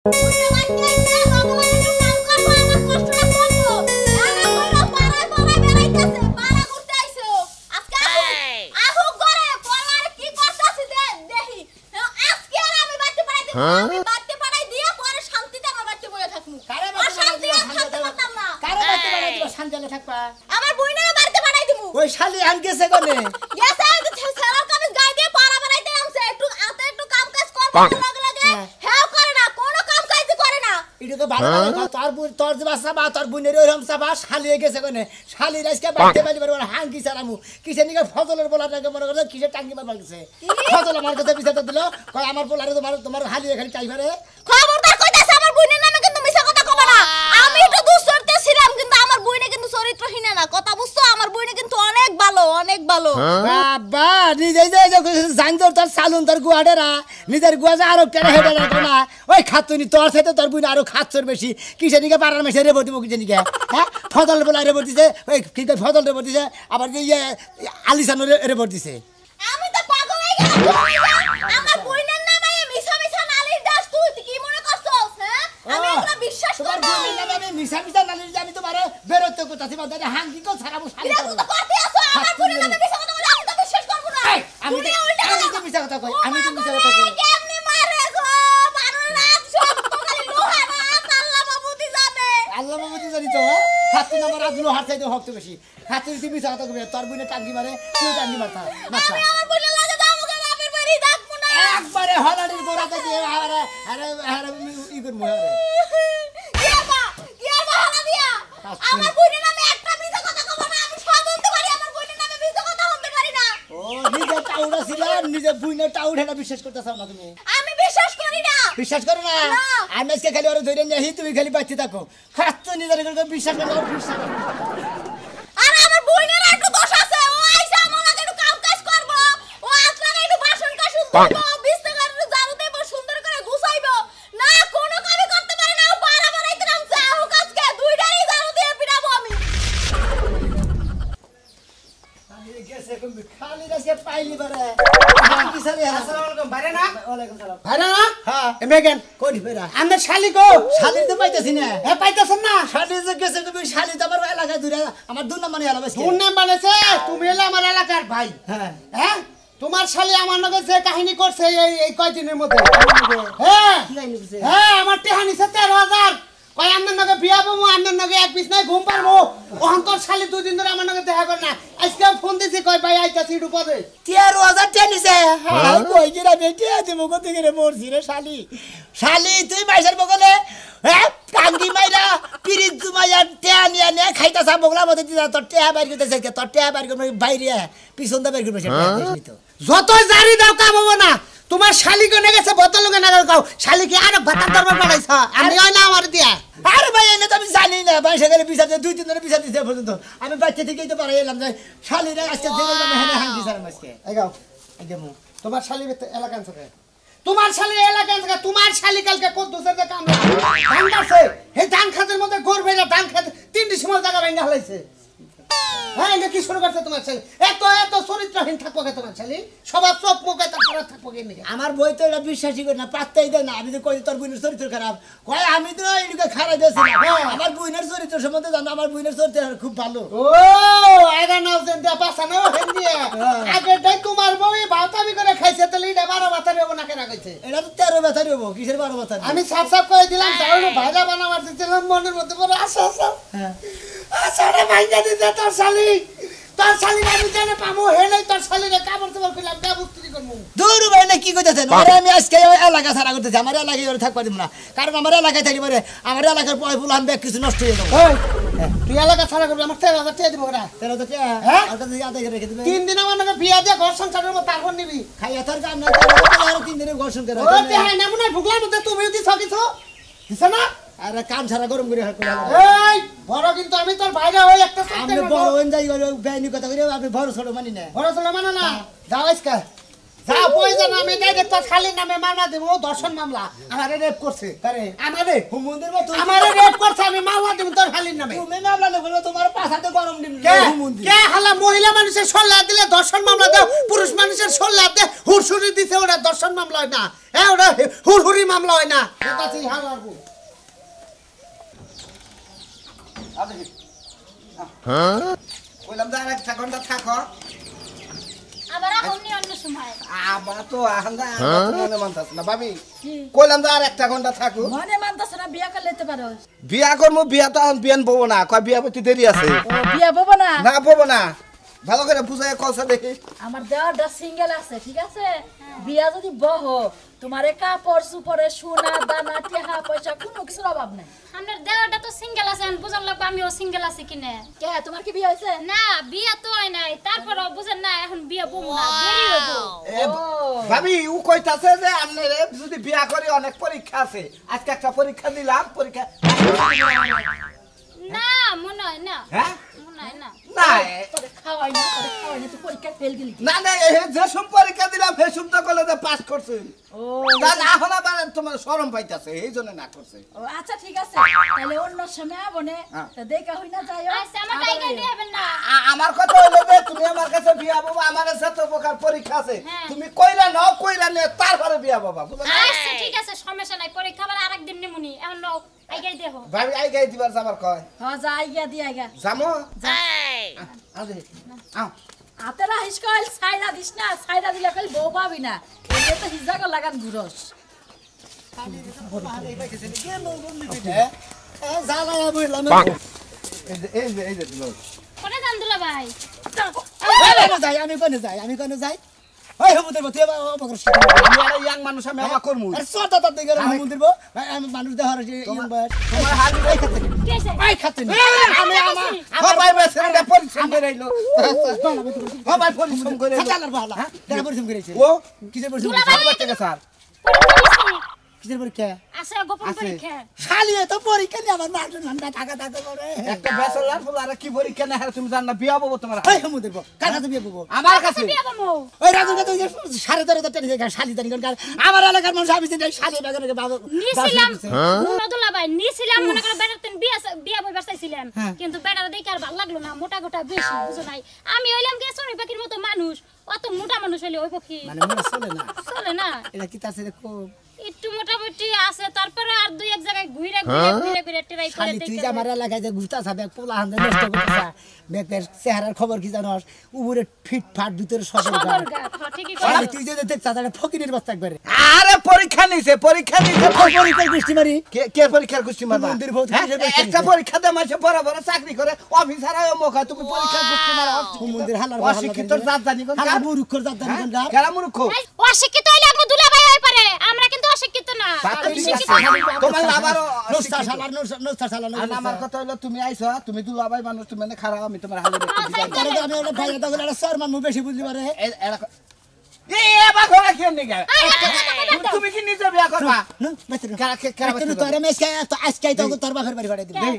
ওই শালি আন গেছে কোনে গেছে তো সেরার কামিজ গায় দিয়ে পাড়া বানাইতে আমছে একটু আতে একটু কাম কাজ করতে লাগে লাগে হেও করে না কোনো কাম কাজ করে না এটা তো ভালো না তোর যে বাসা বা তোর বুনের ওইরকম সাবা শালি গেছে কোনে শালি আজকে বাইতে বাইতে পারবো হাঙ্কি সারামু কিসে নিকে ফজলের বলাটাকে মনে করে কিসে টাঙ্গি মারবার গেছে ফজল আমার কাছে বিচারটা দিল কয় আমার বলারে তোমার হালিয়ে খালি চাইবারে খবরদার কইতাছে আমার বুনের নামে কিন্তু মিছা কথা কবা না আমি একটু দুঃচরিত্র ছিলাম কিন্তু আমার বুইনে কিন্তু চরিত্রহীন না কথা বুঝছো আমার বুইনে কিন্তু অনেক ভালো বাবা নিজে জানতর তোর সালুন তোর গুয়াডেরা নিজের গুয়া যা আরো কেন হেডে না ওই খাতুনি তোর সাথে তোর বুইনে আরো খাচ্ছর বেশি কিসে নিকে পাড়ার মেশে রে বটিব কিসে নিকে হ্যাঁ ফজল বলা রে বটিছে ওই কি কই ফজল রে বটিছে আবার যে আলিসান রে বটিছে আমি তো পাগল হয়ে গেলাম আমার বুইনের নামে মিছা মিছা নালিশ দাস তুই কি মনে করছস হ্যাঁ আমি এগুলা বিশ্বাস করি না তোমার বুইনের নামে মিছা মিছা নালিশ আমি তোমারে বেরোতে কোথাছি বাদে হাঙ্কি কো ছাড়াবো শালি তুই তো করতে আসো আমার বুইনের নামে মিছা কথা বলে আমি তো বিশ্বাস করব না আমি তো মিছা কথা কই কেমনে মারে গো বারো রাত সব তো খালি লোহা না আল্লাহ বাবুদি জানে আল্লাহ বাবুদি জানি তো খাতুন আমার আজ লোহার চাইতে হক তো বেশি খাতুন তুই মিছা কথা কইবে তোর বুইনে টাঙ্গি মারে তুই টাঙ্গি মারতা মারতা আমি আমার বুইনের লাগে যাবো গো বাপের বাড়ি ডাকবো না একবারে হলাড়ির গোড়াতে দিয়ে আরে আরে আরে ই করব আরে কি হালা দিয়া আমার বুইনের নামে একটা মিছা কথা কব না আমি সব বলতে পারি আমার বুইনের নামে মিছা কথা বলতে পারি না ও নিজে টাউড়া ছিল নিজে বুইনে টাউড়া বিশ্বাস করতেছ না তুমি আমি বিশ্বাস করি না বিশ্বাস করো না আমি আজকে খালি ওরে ধরে নিয়ে তুমি খালি বাঁচতে থাকো খাচ্ছো নিজের বিশ্বাস করো বিশ্বাস আর আমার বুইনের একটু দোষ আছে ও আইসা আমার লাগে একটু কাম কাজ করব ও আসলে একটু বাসন কাসুন ধুবো বিছানা একটু ঝাড়ু দেব সুন্দর করে গুছাইবো না কোনো কামই করতে পারে না ও পাড়া বানাইতে নামছে ও কাজকে দুইটারই ঝাড়ু দিয়ে পিটাবো আমি আমি গেছে কোন খালি রাসে পাইলি বারে কি সালে আসসালামু আলাইকুম বাইরে না ওয়ালাইকুম সালাম ভাইরা না হ্যাঁ এমেগেন কোন বেরা আমরা শালি গো শালি তো পাইতাছি না এ পাইতাছেন না শালি যে গেছে তুমি শালি তো আমার এলাকায় দূরে আমার দুই নাম্বার এলাকা বেশি তোর নাম বানাইছে তুমি হলে আমার এলাকার ভাই হ্যাঁ হ্যাঁ তোমার শালি আমার লগে যে কাহিনী করছে এই কয়দিনের মধ্যে হ্যাঁ কি জানি কিছু হ্যাঁ আমার টেহানি 13000 কয় আমার লগে বিয়া বমু আমার লগে এক বিছনায় ঘুম পারবো ওহন তোর শালি দুই দিন ধরে আমার লগে দেখা করে না আজকে ফোন দিছি কয় ভাই আইতাছি একটু পরে 13000 টেনিছে হ্যাঁ কই গিরা বেটি আছে মুখ থেকে রে মরছি রে শালি শালি তুই মাইসের বগলে হ্যাঁ কাঙ্গি মাইরা পিরিত জুমাইয়া টেয়া নিয়া নে খাইতা সব বগলা মধ্যে দিতা তোর টেয়া বাইর করতেছে তোর টেয়া বাইর করবে বাইরে পিছন দা বাইর করবে সেটা যতই জারি দাও কাম হবো না তোমার শালি গনে গেছে বোতল লগে নাগাল কাও শালি কি আর ভাতার দরবার পাঠাইছ আমি ওই না আমার দিয়া আরে ভাই এনে তো আমি জানি না ভাই সেখানে বিচার দুই তিন ধরে বিচার দিতে পর্যন্ত আমি বাচ্চা থেকেই তো পারে এলাম যে শালিরা আজকে দেখে যাবে হ্যাঁ হাঙ্গি স্যার আজকে এগাও একদম তোমার শালি এলাকা আছে তোমার শালি এলাকা আছে তোমার শালি কালকে কত দোসের কাম ধান কাটছে এই ধান খাতের মধ্যে গোর বেলা ধান খাতে তিনটি সময় জায়গা ভাঙা হলাইছে হ্যাঁ এটা কি শুরু করছে তোমার শালি এত চরিত্রহীন থাকবো কে তোমার শালি সবার চোখ মুখে তার খারাপ থাকবো কে আমার বই তো এটা বিশ্বাসই করে না পাত্তাই দেয় না আমি তো কই তোর বোনের চরিত্র খারাপ কয় আমি তো এদিকে খারাপ দিয়েছি আমার বোনের চরিত্র সম্বন্ধে জানো আমার বোনের চরিত্র খুব ভালো ও এরা নাও দেন পাছানো হেন্দিয়া আগে তাই তোমার বই ভাতাবি করে খাইছে তাহলে এটা 12 মাথা দেব না কেন কইছে এটা তো 13 ব্যথা দেবো কিসের 12 ব্যথা আমি সাফ সাফ করে দিলাম তাহলে ভাইরা বানাবার দিছিলাম মনের মধ্যে বড় আশা হ্যাঁ আসারে ভাইজা দিতে তোর শালি আমি জানে পামু হেলে তোর শালিরে কাপড় তোমার কইলাম ব্যবস্থা করব দূর ভাই না কি কইতেছেন আরে আমি আজকে এলাকা ছাড়া করতেছি আমার এলাকায় ওরে থাকবা দিব না কারণ আমার এলাকায় থাকি পারে আমার এলাকার পয় ফুল আমি কিছু নষ্ট হয়ে যাবে তুই এলাকা ছাড়া করবি আমার 13000 টাকা দিব না 13 তো কে হ্যাঁ আর কাছে আদায় করে রেখে দিবে 3 দিন আমার নাকি বিয়া দিয়ে ঘর সংসারের মত তারপর নিবি খাইয়া তোর কাম না আর 3 দিনে ঘর সংসার ও তে হয় না মনে ভুগলা মতে তুমি যদি সকিছো দিছ না আরে কাম ছাড়া গরম করে হাঁটতে এই বড় কিন্তু আমি তোর ভাইরা হই একটা আমি বড় হন যাই বেআইনি কথা কইরে আপনি বড় ছোট মানি না বড় ছোট মানে না যাও আজকে হ্যাঁ প্রয়োজন আমি ডাইরেক্ট তোর শালির নামে মামলা দেব দর্শন মামলা আমারে রেপ করছে আরে আমারে হুমুন্দির মতো আমারে রেপ করছে আমি মামলা দেব তোর শালির নামে তুমি মামলা নেবে তোমার পাছাতে গরম দিন কে হুমুন্দি কে হালা মহিলা মানুষের সল্লা দিলে দর্শন মামলা দাও পুরুষ মানুষের সল্লা দে হুরসুরি দিছে ওটা দর্শন মামলা হয় না হ্যাঁ ওটা হুরহুরি মামলা হয় না এটা সেই হালার বউ কইলাম যে আরেকটা ঘন্টা থাকো আবার আপনি অন্য সময় আবার তো আহান্দা মনে মানতাছ না ভাবি কইলাম যে আরেকটা ঘন্টা থাকো মনে মানতাছ না বিয়া করে লইতে পারো বিয়া করবো বিয়া তো এখন বিয়ান বউ না কয় বিয়া প্রতি দেরি আছে ও বিয়া বব না না বউ না ভালো করে বুঝাই কলসা দেখি আমার দেওয়ারটা সিঙ্গেল আছে ঠিক আছে বিয়া যদি বহ তোমারে কাপড় সুপরে সোনা দানা টেহা পয়সা কোনো কিছুর অভাব নাই আপনার দেওয়াটা তো সিঙ্গেল আছে বুঝার লাগবে আমিও সিঙ্গেল আছি কিনে কে তোমার কি বিয়া হইছে না বিয়া তো হয় নাই তারপরও বুঝেন না এখন বিয়া বমু না দেরি হইব ভাবি ও কইতাছে যে আমনে যদি বিয়া করি অনেক পরীক্ষা আছে আজকে একটা পরীক্ষা দিলাম পরীক্ষা না মনে হয় না হ্যাঁ মনে হয় না না তোরে খাওয়াই না তুই পরীক্ষা ফেল গেলি না না এই যে সব পরীক্ষা দিলাম সেই সব তো কলেজে পাস করছে ও তা না এখন আবার তোমার শরম পাইতাছে এই জন্য না করছে ও আচ্ছা ঠিক আছে তাহলে অন্য সময় আবনে হ্যাঁ। তা দেখা হই না যাইও আচ্ছা আমার টাইকা দিবেন না আমার কথা হলো যে তুমি আমার কাছে বিয়া বাবা আমার সাথে তো প্রকার পরীক্ষা আছে হ্যাঁ। তুমি কইরা নাও কইরা নে তারপরে বিয়া বাবা বুঝলে আচ্ছা ঠিক আছে সমস্যা নাই পরীক্ষা আবার আরেকদিন নিমুনি এখন নাও আইগাই দেখো ভাবি আই গাই দিবার যাবার কয় হ্যাঁ যাই গিয়া দি আইগা জামো আরে আও হাতেরা হিসকল সাইরা দিস না সাইরা দিলে কল বউ পাবি না এলে তো হিজাগ লাগান ঘুরস জ্বালায়া বললাম এই যে দিলো কোনে জান দুলা ভাই আমি কোনে যাই ওই হুমুন্দির মতো অপকর আমি আর ইয়াং মানুষ আমি আমা করমু আর সতা তাত দিকে হুমুন্দির বউ আমি মানুষ দেখার তোমার হালি ভাই খাতে কি আছে ভাই খাতে আমি আমার ভাই বেসরে পরিশ্রম করে আইলো ও ভাই পরিশ্রম করে আইলো চালার ভালো দেখা পরিশ্রম করেছে ও কিসের পরিশ্রম দুলা সব বাচ্চা স্যার কিসের পরীক্ষা আছে গোপন পরীক্ষা খালি তো পরীক্ষা নিয়ে আমার মাস্টার নামটা টাকা করে একটা ব্যাচেলর ফুল আর কি পরীক্ষা না তুমি জান না বিয়া বব তোমার ওই হুমুন্দির বউ কার কাছে বিয়ে বউ আমার কাছে বিয়া বমু ওই রাজুর কাছে 13.5 টাকা শালি তারি কার আমার এলাকার মানুষ আমি চিনি শালি বাগানে বাবা নিছিলাম দুলা ভাই নিছিলাম মনে করে বেড়াতেন বিয়া বই বাসাইছিলাম কিন্তু বেড়ার দেখে আর ভালো লাগলো না মোটা গোটা বেশি বুঝো নাই আমি হইলাম কি সোনি পাখির মতো মানুষ অত মোটা মানুষ হইলে ওই পক্ষী মানে মনে চলে না এটা কি তাছে খুব একটু মোটামুটি আছে তারপরে আর দুই এক জায়গায় ঘুরে ট্রাই করে খালি তুই দেখতে আমার এলাকায় যে ঘুরতা সাবে পোলা হান্দে নষ্ট করতেছা বেকের চেহারার খবর কি জানোস উপরে ফিট ফাট ভিতরে সদর গা ঠিকই খালি তুই যে দেখছা তাহলে ফকিরের বস্তা একবারে আরে পরীক্ষা নিছে পরীক্ষার গোষ্ঠী মারি কে কে পরীক্ষার কুস্তি মারবা মন্দির ভৌত হ্যাঁ? কিসের পরীক্ষা একটা পরীক্ষা দে মাসে বড় বড় চাকরি করে অফিসার আয় মোকা তুমি পরীক্ষার কুস্তি মারা মন্দির হালার অশিক্ষিত জাত জানি কোন হালা মুরুক্ষর জাত জানি কোন গা কেরা মূর্খ অশিক্ষিত হইলে আমি দুলা ভাই হই পারে আমরা কিন্তু অশিক্ষিত না বাবা আমি ঠিক শিক্ষিত আছে। তোমার আবারও নস্তা শালার নস্তা শালার আর আমার কথা হলো তুমি আইছো তুমি দুলাভাই মানুষ তুমি এনে খারাপ আমি তোমার হালে দেখতে দিই আমি ওটা ভাই দাও এটা সর মান বেশি বুঝলি পারে তুমি কি নিজে বিয়া করবা না বেতন কারা কারা তুই তোরে মেসকে তো আজকেই তো তোর বাখের বাড়ি বাড়ি দিবি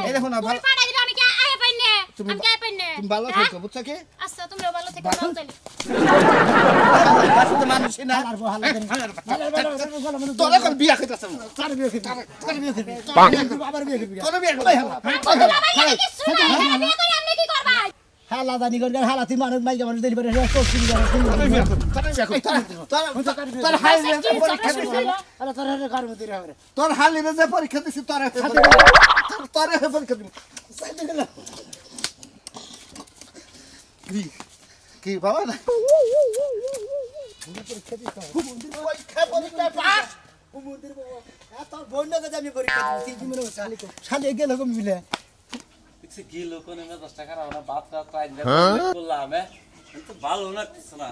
এই দেখো না তুমি পাড়া দিলে আমি কি আয় পাইনে আমি কি আয় পাইনে তুমি ভালো থাকো বুঝছো কি আচ্ছা তুমি ভালো থেকে নাও তাইলে আসলে মানুষই না আর বহালা দেন তোর এখন বিয়া কইতাছ তার বিয়ে করবি তার বিয়ে করবি আবার বিয়ে করবি তোর বিয়া দুলা ভাই কিছু না বিয়ে করে আপনি কি করবা হালা দানি করে হালা তুই মানুষ মাইকে মানুষ দেরি করে সব কিছু তোর হালি পরীক্ষা আরে তোর হাতে কার মধ্যে রে তোর হালি যে পরীক্ষা দিছি তোর তোর পরীক্ষা দিবি কি বাবা না মন্দির বাবা এত বন্ধ করে আমি পরীক্ষা দিছি কি মনে হচ্ছে শালি গেল কম মিলে গিলো কোনে মে 10 টাকা রাওনা বাতটা ট্রাই করলাম কিন্তু ভালো লাগতেছে না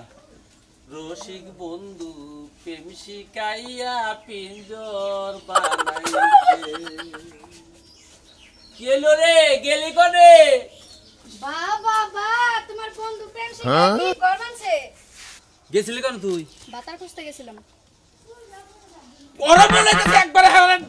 রসিক বন্ধু প্রেম শিকাইয়া পিঞ্জর বানাইছে কেলো রে গেলি কোনে বাবা তোমার বন্ধু প্রেম শিখে কি করবানছে গেছিলি কোন তুই বাতার খুঁজতে গেছিলাম ওরা বলে তো একবার হারান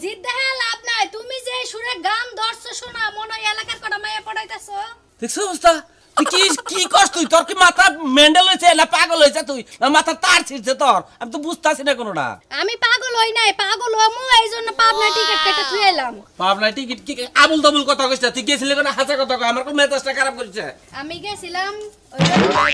জিদ দেহে লাভ নাই তুমি যে সুরে গান ধরছো শোনা মনে হয় এলাকার কটা মাইয়া পড়াইতাছো দেখছো অবস্থা তুই কি করছ তুই? তোর কি মাথা মেন্ডেল হইছে না পাগল হইছে তুই? না মাথা তার ছিড়ছে তোর? আমি তো বুঝতাছি না কোনোটা। আমি পাগল হই নাই, পাগল হমু এইজন্য পাবনা টিকিট কেটে থুই এলাম। পাবনা টিকিট কি আবুল তাবুল কথা কইছ? তুই গেছিলি কোন হাসা কথা কই? আমার কোন মেজাজটা খারাপ করেছে? আমি গেছিলাম ওই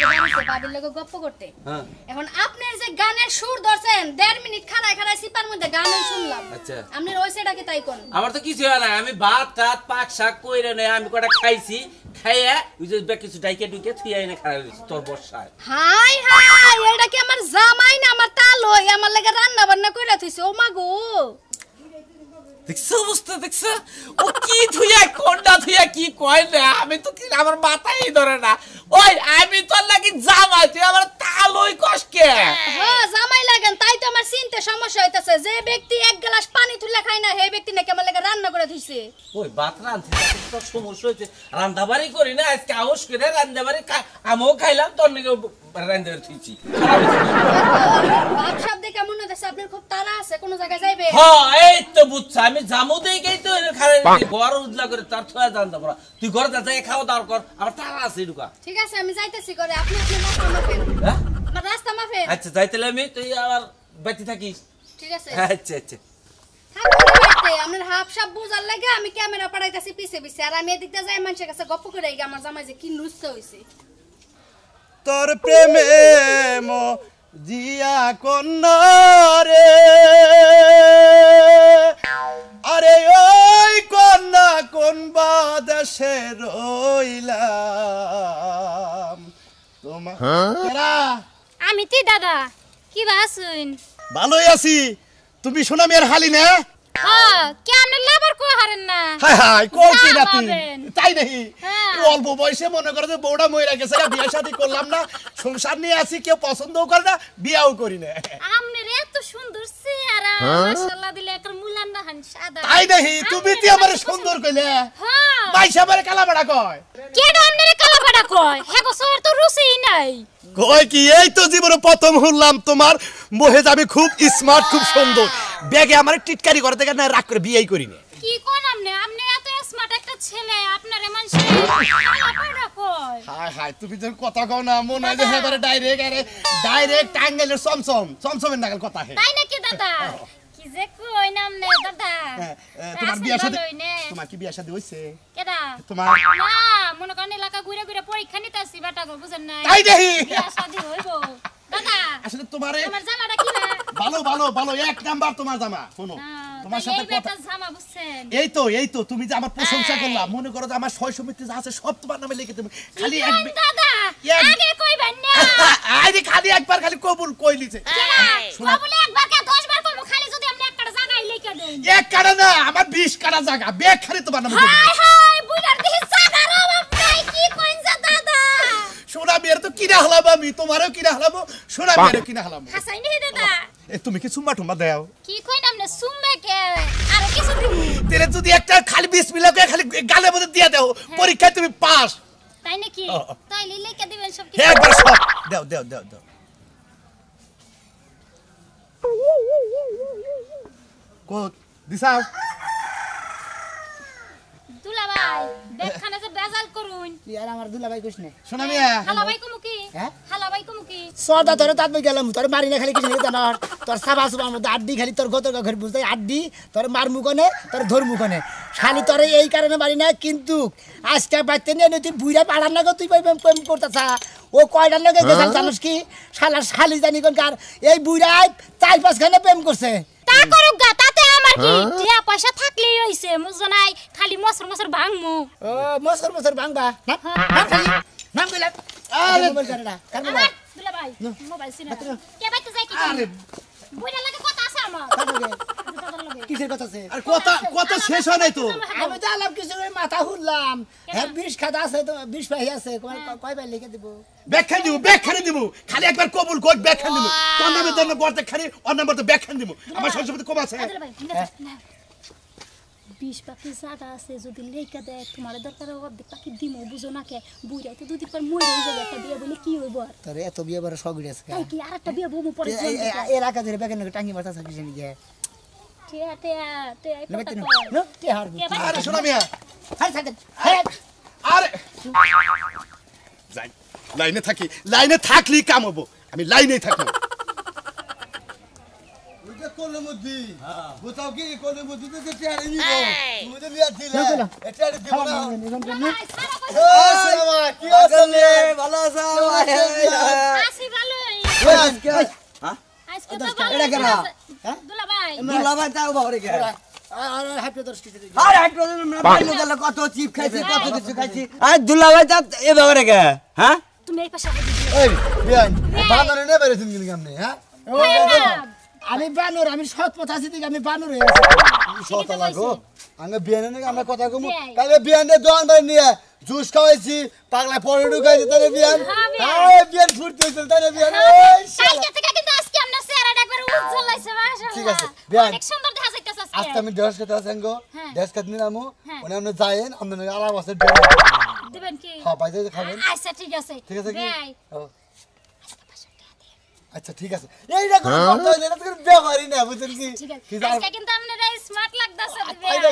বাবির লগে গপ্প করতে। হ্যাঁ এখন আপনার যে গানের সুর ধরছেন 1.5 মিনিট খাড়ায় খাড়ায় সিপার মধ্যে গানই শুনলাম। আচ্ছা আপনার ওই সেটা কি তাই কোন? আমার তো কিছু হয় না, আমি ভাত টাত পাক শাক কইরে নে আমি কটা খাইছি, খাইয়া ওই যে কিছু ডাইকে ডুকে থুই আইনে খাই দিছি তোর বর্ষায়। হাই হাই, এটা কি আমার জামাই না আমার তালই আমার লাগে রান্না বান্না কইরা থইছে। ও মা গো, দেখছো অবস্থা দেখছো? ও কি থুইয়া কোনটা থুইয়া কি কয় না, আমি তো কি আমার মাথায় ধরে না। ওই আমি তোর লাগি জামাই, তুই আমার তালই কষ্টে। হ্যাঁ জামাই লাগেন, তাই তো আমার চিনতে সমস্যা হইতাছে। যে ব্যক্তি এক গ্লাস পানি তুলে খায় না সেই ব্যক্তি নাকি আমার লাগে রান্না করে থইছে। ওই ভাত রাঁধতে তো সমস্যা হয়েছে, রান্দাবাড়ি করি না আজকে আউস করে রান্দাবাড়ি আমিও খাইলাম, তোর নাকি রান্দাবাড়ি থুইছি। ভাব সব দেখে মনে হচ্ছে আপনার খুব তাড়া আছে, কোন জায়গায় যাইবে। হ্যাঁ এই তো বুঝছ, আমি জামু দেই তো খাই ঘর উজলা করে তার থয়া জানতে পারা। তুই ঘরে যাই খাওয়া দাওয়া কর, আমার তারা আছে ঢুকা। ঠিক আছে আমি যাইতেছি করে, আপনি আপনি রাস্তা মাফেন। হ্যাঁ আমার রাস্তা মাফেন। আচ্ছা যাইতেলে আমি, তুই আবার বাড়িতে থাকিস। ঠিক আছে আচ্ছা আচ্ছা আপনার হাফ সাপ বুঝার লাগে আমি ক্যামেরা পাঠাইতেছি পিছে পিছে, আর আমি এদিক দিয়ে যাই মানুষের কাছে গপ্প করে আমার জামাই যে কি নুসছে হইছে। তোর প্রেমে জিয়া কন্যা রে, আরে ওই কন্যা কোন বাদেশে রইলাম তোমার। আমি তি দাদা কি বাসুন? ভালোই আছি, তুমি শোনা মেয়ের হালি না? হ্যাঁ কেন লাভার কো হারেন না? হাই হাই কোন কি নাতি পাবেন। তাই নাকি? হ্যাঁ। অল্প বয়সে মনে করো যে বউটা মরে গেছে, বিয়ে শাদী করলাম না, সংসার নিয়ে আছি, কেউ পছন্দও করে না, বিয়াও করি না। আমনের এত সুন্দর চেহারা মাশাআল্লাহ দিলে একটা মুলান না হান সাদা। তাই নাকি? তুমি তি আমারে সুন্দর কইলে, হ্যাঁ মাইসা আমারে কালাবাড়া কয়। কেন আমনের কালাপাড়া কয়? হ্যাঁ গো সর তো রুচিই নাই। কয় কি? এই তো জীবনে প্রথম শুনলাম তোমার মহেজ আমি খুব স্মার্ট, খুব সুন্দর, ব্যাগে আমার টিটকারি করে থেকে না রাগ করে বিয়েই করি না। কি কোন আমনে? আমনে এত স্মার্ট একটা ছেলে, আপনারে মানুষ কালাপাড়া কয়। হাই হাই, তুমি যখন কথা কও না মনে হয় যে এবারে ডাইরেক্ট টাঙ্গাইলের চমচমের নাগাল কথা হে। তাই নাকি দাদা? কি যে কই নামনে দাদা? তোমার বিয়া শাদী, ভালোই নে। তোমার কি বিয়া শাদী হইছে? কেডা? তোমার না মনে করেন এলাকা ঘুরে ঘুরে পরীক্ষা নিতেছি বেটা গো, বুঝেন নাই? তাই দেখি বিয়া শাদী হইব দাদা। আসলে তোমারে তোমার জামাটা কি না? ভালো ভালো ভালো এক নাম্বার তোমার জামা। শোনো তোমার সাথে এই কথা, বেটা জামা বুঝছেন? এই তো তুমি যে আমার প্রশংসা করলা, মনে করো যে আমার সয় সমিতি যা আছে সব তোমার নামে লিখে দেব, খালি এক দাদা এক- আগে কইবেন না। আরে খালি একবার খালি কবুল কই লিছে। শোনো, বলে একবার কে 10 বার কইবো, খালি যদি আপনি একটা জায়গায় লিখে দেন। এক কাটা না আমার 20 কাটা জায়গা, ব্যাগ খালি তোমার নামে লিখে দেব। হাই হাই বুইড়ার দিহি জায়গার অভাব নাই, কি কইনছে দাদা? সোনা মেয়ের তো কিনা হলাম আমি, তোমারও কিনা হলাম, সোনা মেয়েরও কিনা হলাম। হাসাই নি দাদা? তুমি কি চুম্মা টুম্মা দাও? কি কইন আপনি সুম্মা কে? আর কিছু দিন তেরে যদি একটা খালি 20 মিনিট খালি গালে মধ্যে দিয়ে দাও, পরীক্ষায় তুমি পাস। তাই নাকি? তাই লিখে দিবেন সব হ্যাঁ একবার সব দাও দাও দাও দাও। কোত দিছাও। দুলা ভাই দেখখানে যে বেজাল করুন। তুই আর আমার দুলাভাই কইস না। শোনা মিয়া, হালা ভাই কমু কি? হ্যাঁ? হালা ভাই কমু কি? সদা ধরে তাত গেলাম, তোর মারি না খালি কিছু নেই জানার, তোর সাবা সুবার মধ্যে আড্ডি খালি তোর গত ঘর বুঝতে আড্ডি, তোর মার মুখনে তোর ধর মুখনে খালি তোর এই কারণে মারি না। কিন্তু আজকে বাড়তে নিয়ে তুই বুইরা পাড়ার না গো, তুই প্রেম করতেছা। ও কয়টার লগে গেছাল জানোস কি? শালা শালি জানি কোন কার এই বুইরাই 4-5 খানে প্রেম করছে। তা করুক গা, তাতে আমার কি? টিয়া পয়সা থাকলেই হইছে, মুজো নাই খালি মসর ভাঙমু। ও মসর ভাঙবা না নাম খালি নাম কইলাম। আরে মোবাইল করে না কার মোবাইল? দুলা ভাই মোবাইল সিনা হাতে নাও। কে বাইতে যাই কি? আরে বুইড়া লাগে কথা আছে আমার। কার লগে? দাদার লগে। কিসের কথা আছে? আর কথা শেষ হয় নাই তো। আমি তো আলাপ কিছু করে মাথা হুরলাম। হ্যাঁ 20 খাতা আছে তো 20 পাই আছে, কয়বার লিখে দিব? ব্যাখ্যা দিব খালি একবার কবুল কর, ব্যাখ্যা দিব তোর নামে জন্য বর্তে খালি অন্য বর্তে ব্যাখ্যা দিব। আমার সংসারে কম আছে। দুলা ভাই না 20 পাখি জায়গা আছে, যদি লেখা দেয় তোমার দরকার অর্ধেক পাখি দিমো, বুঝো না কে? বুইড়া তো দুদিন পর মরে যাবে, একটা বিয়ে বলে কি হইব আর? তোর এত বিয়ে বড় শখ আছে তাই কি আর একটা বিয়ে বমু পরে? এলাকা ধরে বেকেন টাঙ্গি মাথা থাকি জানি গে টিয়া টিয়া টিয়া নেবেতে কথা নো কয়। নো তে হারবি। আরে শোনা মিয়া, হাই থাকে হাই আরে যাই লাইনে থাকি লাইনে থাকলেই কাম হবো আমি লাইনেই থাকবো ওইটা কলমুদ্দি বুঝাও কি কলমুদ্দি তো টিয়ারে নিব তুমি তো লিয়া দিলে এটা দিব না কি আছে ভালো আছো আসি ভালোই আজকে আজকে তো ভালো এটা কেন? দুলা ভাই দুলাভাই তাও বাবারে কে আর হ্যাপি দর্শ কিছু আরে হাইটো বাইরে গেল কত চিপ খাইছি কত কিছু খাইছি আরে দুলাভাই তা এ বাবারে কে হ্যাঁ তুমি এই পাশে আগে দিও এই বিয়ান বান্দরে নে বেরেছেন কিন্তু কেমনে হ্যাঁ আমি বানর আমি সৎ পথ আছি দিকে আমি বানর হয়ে আছি শত লাগো আঙ্গে বিয়ানে নে আমরা কথা কমু কালে বিয়ানে দোয়ান বাই নিয়ে জুস খাওয়াইছি পাগলা পড়ে ঢুকাইছি তারে বিয়ান আরে বিয়ান ফুটতে হইছিল তারে বিয়ান ওই শালা কালকে থেকে কিন্তু আজকে আমরা চেহারাটা একবার উজ্জ্বল হইছে মাশাআল্লাহ ঠিক আছে, বিয়ান। অনেক সুন্দর দেখা যাইতেছে আজকে আজকে আমি দেশ কথা আছেনগো হ্যাঁ। দেশ কাট নিলামু হ্যাঁ। ওনে আমরা যাইেন আমরা আলাপ আছে দিবেন কি হ্যাঁ পাইতে খাবেন আচ্ছা ঠিক আছে ঠিক আছে কি ভাই ও। আচ্ছা ঠিক আছে এইটা কোন কথা হইলে এটা তো কোনো ব্যবহারই না বুঝছেন কি ঠিক আছে কি জান আজকে কিন্তু আপনারা স্মার্ট লাগতাছে এইটা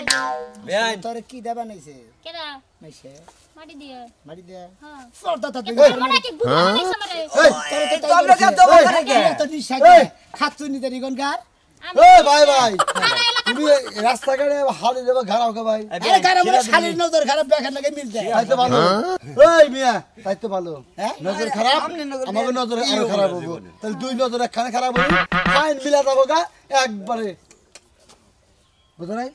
ভাই কি? তোর কি দেবা নাইছে কেডা নাইছে মাটি দিয়ে মারি দে হ্যাঁ সরটা তা তুই মনে কি বুড়ো হইছে আমারে এই তো আমরা কেন তো করে কে তো নিশা কে খাচ্ছু নি দেরি গনকার এই ভাই ভাই তুমি রাস্তাঘাটে হাড়ি দেবা ঘাড়াও কে ভাই আরে গারা মনে শালীর নজর খারাপ বেখান লাগে মিল যায় তাই তো ভালো এই মিয়া তাই তো ভালো হ্যাঁ? নজর খারাপ আমাকে নজর আরো খারাপ হবো তাহলে দুই নজর একখানে খারাপ হবো ফাইন মিলা যাবো গা একবারে বুঝো নাই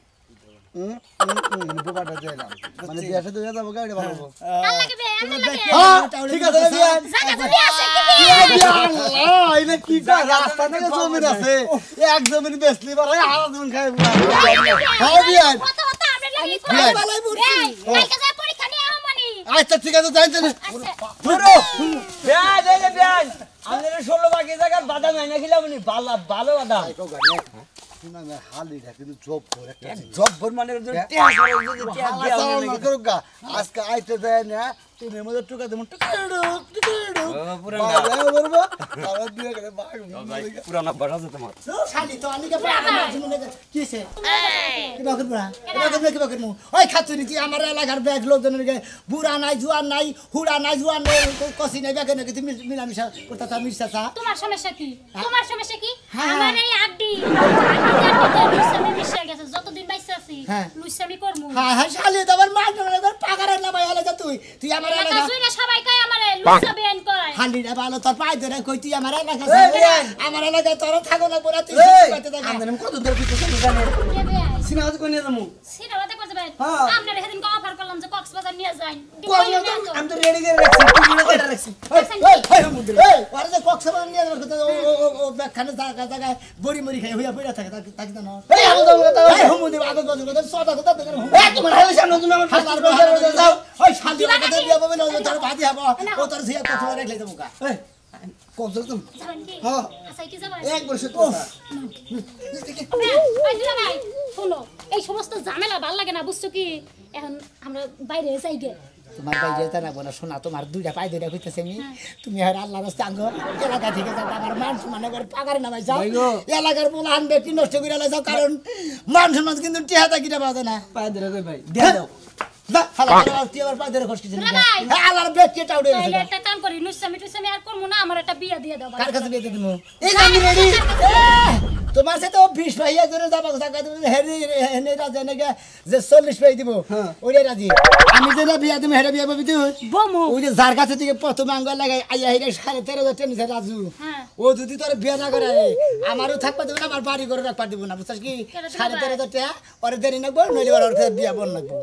বোবাটা দিলাম মানে দেশে দুই যাবো গা এটা ভালো হবো ভাল লাগে বে আনন্দ লাগে হ্যাঁ ঠিক আছে রে বিয়ান জায়গা জমি আছে কি এটা কি রাস্তা থেকে জমিন আছে এক জমিন বেচলি পারে হারা জমিন খাই হ্যাঁ বিয়ান কত কত আমরা লাগি বিয়ান। বালাই বুঝছি কালকে যা পরীক্ষা নিয়ে আও মানি আচ্ছা ঠিক আছে যাই যাই আচ্ছা ধরো ব্যান এই যে ব্যান আমাদের 16 বাকি জায়গা বাদাম এনে খিলাম নি ভালো ভালো বাদাম শুনা না হালি না কিন্তু জব করে একটা জব্বর মানে টিয়া করে যদি টিয়া দিয়া হলে নাকি করুগা আজকে আইতে যায় না তুমি মধ্যে টুকা দেব টুকুড়ুক টুকুড়ুক পুরা বাবা বলবো আবার দিয়ে গেলে বাঘ পুরানা ভাষা আছে তোমার শালি তো আনিকে পাড়া মনে কিছে কিবা করবা কিবা করমু ওই খাচ্ছু নি আমার এলাকার ব্যাগ লোকজনের বুড়া নাই জুয়ান নাই হুড়া নাই জুয়ান নাই কসি নাই ব্যাগ নাকি তুমি মিলামিশা করতা তা মিশা তা তোমার সমস্যা কি তোমার সমস্যা কি হ্যাঁ। আমার এই আড্ডি লুইসামি মিশে গেছে যতদিন বাইসে আছি হ্যাঁ। লুইসামি করমু হ্যাঁ হ্যাঁ শালি তো আমার মার পাগারের না ভাই আলাদা তুই আমার এলাকা এলাকা জুইরা সবাই কয় আমারে লুইসামি এন কয় হান্ডিটা ভালো তোর পাই ধরে কই তুই আমার এলাকা এই বিয়ান। আমার এলাকায় তোর থাকো না পড়া তুই এই কইতে থাকা আমরা কত দূর পিছনে জানে কে বে সিনেমা তো কোনে যামু সিনেমাতে কই যাবেন হ্যাঁ। আপনারা সেদিন অফার করলাম যে কক্সবাজার নিয়ে যাই আমি তো রেডি করে রাখছি টিকিট কেটে রাখছি এই ওরে যে কক্সবাজার নিয়ে যাবার কথা ও ব্যাখ্যানে জায়গায় বড়ি মরি খাই হইয়া পড়া থাকে তাকি না এই আমি তো কথা এই হুমুদি আগে কথা সদা কথা দেখেন এই তোমার হালে সামনে তুমি আমার হাজার বছর যাও ওই শান্তি কথা দিয়া বলে না তোর ভাতি হবো ও তোর ঝিয়া কথা রাখলে দেবো কা এই কত তুমি যাবেন কি হ্যাঁ। আচ্ছা কি যাবেন এক বছর তো এই দুলা ভাই শুনো এই সমস্ত ঝামেলা ভাল লাগে না বুঝছো কি এখন আমরা বাইরে যাই গে তোমার ভাই যেতে না বলা শোনা তোমার দুইটা পাই দুইটা কইতেছে আমি তুমি আর আল্লাহ রাস্তা আঙ্গ এলাকা থেকে যাও আমার মান সম্মান করে পাগারে নামাই যাও এলাকার বলা আনবে কি নষ্ট করে যাও কারণ মান সম্মান কিন্তু টিহাটা কিটা পাওয়া যায় না পায় ধরে কই ভাই দিয়া দাও না হালা তুই আবার পাই ধরে খসকিছিস না ভাই। হ্যাঁ আল্লাহর বেদ কেটা উড়ে তাহলে গেছে একটা কাম করি লুসামি টুসামি আর করবো না আমার একটা বিয়ে দিয়ে দাও কার কাছে বিয়ে দিমু এই যে আমি রেডি তোমার সাথে ও 20 ভাইয়া করে যাবা টাকা দিবে হেরি হেনে রাজা নাকি যে 40 ভাই দিব ওরে রাজি আমি যে না বিয়া দিমু হেরে বিয়া পাবি তুই বমু ওই যে যার কাছে থেকে প্রথম আঙ্গুল লাগাই আইয়া হিরে 13,500 টাকা নিছে রাজু হ্যাঁ। ও যদি তোর বিয়া না করে আমারও থাকবা দেব না আমার বাড়ি করে রাখবা দিব না বুঝছস কি 13,500 টাকা ওরে দেরি নাকবো নইলে ওর বিয়া বন লাগবো